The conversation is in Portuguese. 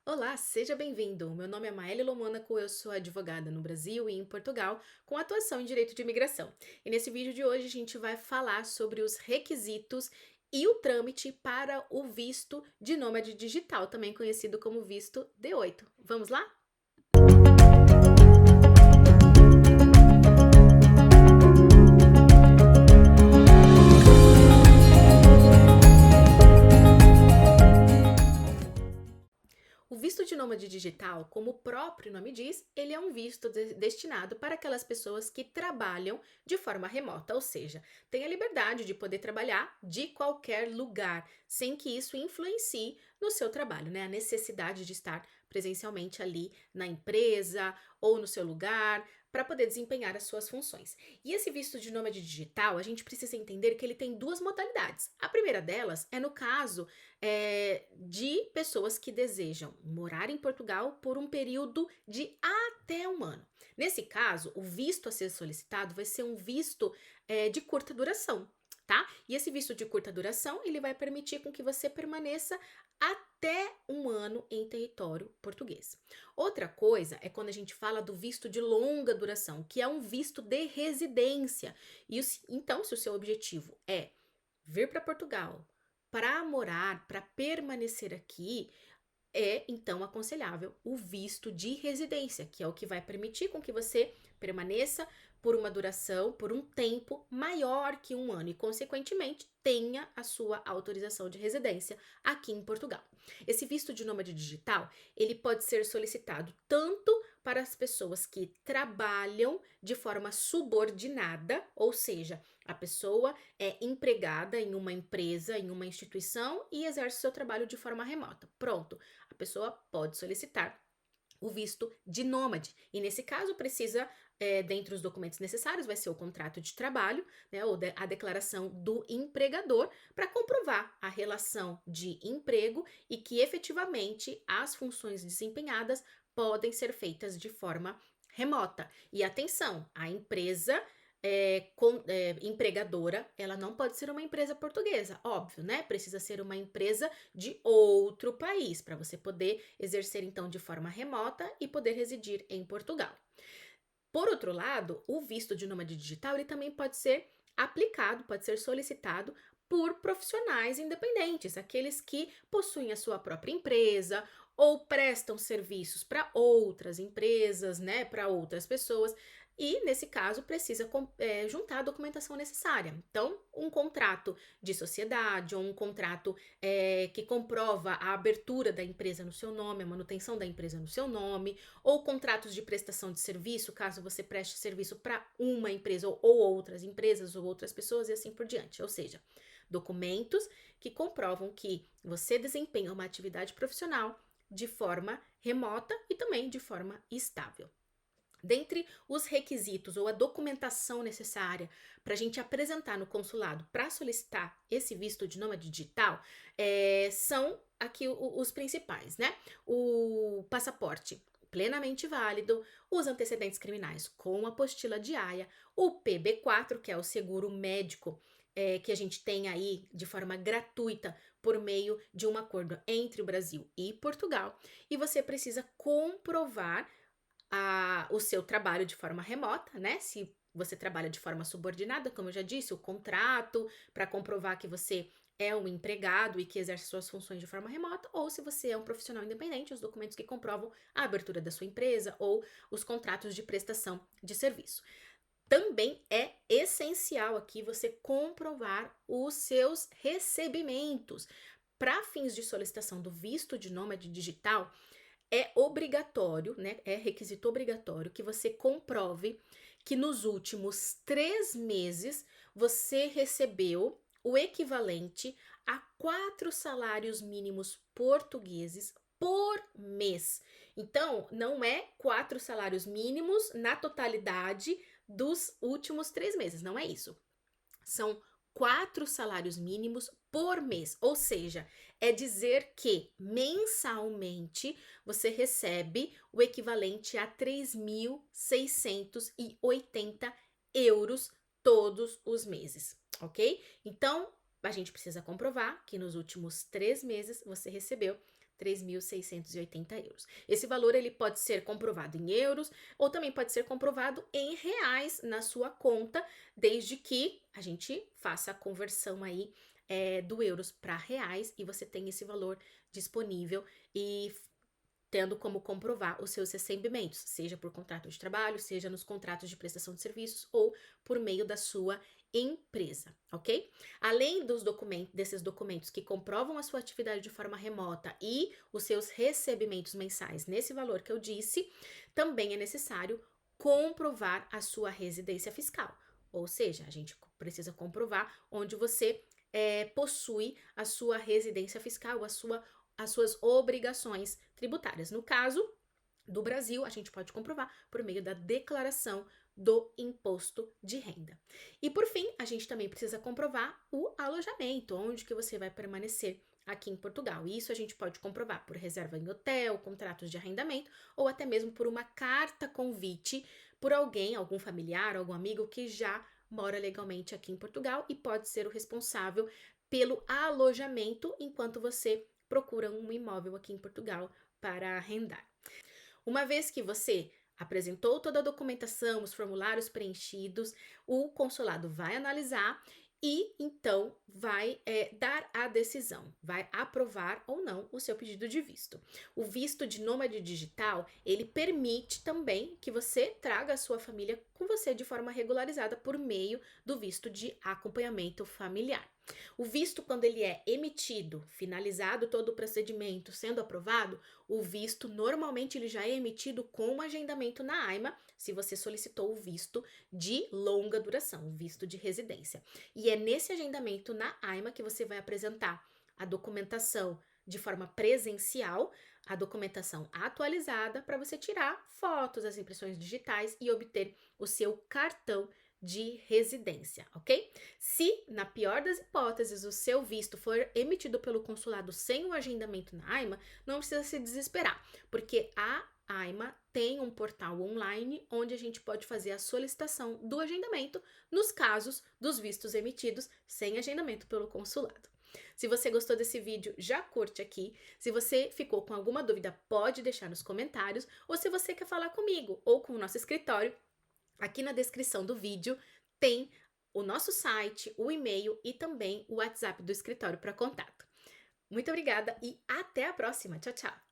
Olá, seja bem-vindo. Meu nome é Maélia Lomônaco, eu sou advogada no Brasil e em Portugal, com atuação em direito de imigração. E nesse vídeo de hoje a gente vai falar sobre os requisitos e o trâmite para o visto de nômade digital, também conhecido como visto D8. Vamos lá? O visto de nômade digital, como o próprio nome diz, ele é um visto destinado para aquelas pessoas que trabalham de forma remota, ou seja, têm a liberdade de poder trabalhar de qualquer lugar, sem que isso influencie no seu trabalho, né? A necessidade de estar presencialmente ali na empresa ou no seu lugar para poder desempenhar as suas funções. E esse visto de nômade digital, a gente precisa entender que ele tem duas modalidades. A primeira delas é no caso de pessoas que desejam morar em Portugal por um período de até um ano. Nesse caso, o visto a ser solicitado vai ser um visto de curta duração, tá? E esse visto de curta duração, ele vai permitir com que você permaneça até um ano em território português. Outra coisa é quando a gente fala do visto de longa duração, que é um visto de residência. Então, se o seu objetivo é vir para Portugal para morar, para permanecer aqui, é então aconselhável o visto de residência, que é o que vai permitir com que você permaneça por uma duração, por um tempo maior que um ano e, consequentemente, tenha a sua autorização de residência aqui em Portugal. Esse visto de nômade digital, ele pode ser solicitado tanto para as pessoas que trabalham de forma subordinada, ou seja, a pessoa é empregada em uma empresa, em uma instituição e exerce seu trabalho de forma remota. Pronto, a pessoa pode solicitar o visto de nômade. E nesse caso, precisa, dentre os documentos necessários, vai ser o contrato de trabalho, né, ou a declaração do empregador, para comprovar a relação de emprego e que efetivamente as funções desempenhadas podem ser feitas de forma remota. E atenção, a empresa empregadora, ela não pode ser uma empresa portuguesa, óbvio, né? Precisa ser uma empresa de outro país, para você poder exercer então de forma remota e poder residir em Portugal. Por outro lado, o visto de nômade digital ele também pode ser aplicado, pode ser solicitado por profissionais independentes, aqueles que possuem a sua própria empresa ou prestam serviços para outras empresas, né, para outras pessoas. E nesse caso precisa juntar a documentação necessária. Então, um contrato de sociedade ou um contrato que comprova a abertura da empresa no seu nome, a manutenção da empresa no seu nome, ou contratos de prestação de serviço, caso você preste serviço para uma empresa ou outras empresas ou outras pessoas e assim por diante. Ou seja, documentos que comprovam que você desempenha uma atividade profissional de forma remota e também de forma estável. Dentre os requisitos ou a documentação necessária para a gente apresentar no consulado para solicitar esse visto de nômade digital, são aqui os principais, né? O passaporte plenamente válido, os antecedentes criminais com apostila de AIA, o PB4, que é o seguro médico que a gente tem aí de forma gratuita por meio de um acordo entre o Brasil e Portugal, e você precisa comprovar o seu trabalho de forma remota, né? Se você trabalha de forma subordinada, como eu já disse, o contrato para comprovar que você é um empregado e que exerce suas funções de forma remota, ou se você é um profissional independente, os documentos que comprovam a abertura da sua empresa ou os contratos de prestação de serviço. Também é essencial aqui você comprovar os seus recebimentos. Para fins de solicitação do visto de nômade digital, é obrigatório, né? É requisito obrigatório que você comprove que nos últimos 3 meses você recebeu o equivalente a 4 salários mínimos portugueses por mês. Então, não é 4 salários mínimos na totalidade dos últimos 3 meses, não é isso. São 4 salários mínimos por mês, ou seja, é dizer que mensalmente você recebe o equivalente a 3.680 euros todos os meses, ok? Então, a gente precisa comprovar que nos últimos 3 meses você recebeu 3.680 euros. Esse valor ele pode ser comprovado em euros ou também pode ser comprovado em reais na sua conta, desde que a gente faça a conversão aí do euros para reais e você tenha esse valor disponível e tendo como comprovar os seus recebimentos, seja por contrato de trabalho, seja nos contratos de prestação de serviços ou por meio da sua empresa, ok? Além desses documentos que comprovam a sua atividade de forma remota e os seus recebimentos mensais nesse valor que eu disse, também é necessário comprovar a sua residência fiscal, ou seja, a gente precisa comprovar onde você possui a sua residência fiscal, as suas obrigações tributárias. No caso do Brasil, a gente pode comprovar por meio da declaração do imposto de renda. E por fim, a gente também precisa comprovar o alojamento, onde que você vai permanecer aqui em Portugal. Isso a gente pode comprovar por reserva em hotel, contratos de arrendamento ou até mesmo por uma carta convite por alguém, algum familiar, algum amigo que já mora legalmente aqui em Portugal e pode ser o responsável pelo alojamento enquanto você procura um imóvel aqui em Portugal para arrendar. Uma vez que você apresentou toda a documentação, os formulários preenchidos, o consulado vai analisar e então vai dar a decisão, vai aprovar ou não o seu pedido de visto. O visto de nômade digital, ele permite também que você traga a sua família com você de forma regularizada por meio do visto de acompanhamento familiar. O visto, quando ele é emitido, finalizado todo o procedimento, sendo aprovado, o visto normalmente ele já é emitido com um agendamento na AIMA, se você solicitou o visto de longa duração, o visto de residência. E é nesse agendamento na AIMA que você vai apresentar a documentação de forma presencial, a documentação atualizada para você tirar fotos, as impressões digitais e obter o seu cartão de residência, ok? Se, na pior das hipóteses, o seu visto for emitido pelo consulado sem o agendamento na AIMA, não precisa se desesperar, porque a AIMA tem um portal online onde a gente pode fazer a solicitação do agendamento nos casos dos vistos emitidos sem agendamento pelo consulado. Se você gostou desse vídeo, já curte aqui. Se você ficou com alguma dúvida, pode deixar nos comentários. Ou se você quer falar comigo ou com o nosso escritório, aqui na descrição do vídeo tem o nosso site, o e-mail e também o WhatsApp do escritório para contato. Muito obrigada e até a próxima. Tchau, tchau!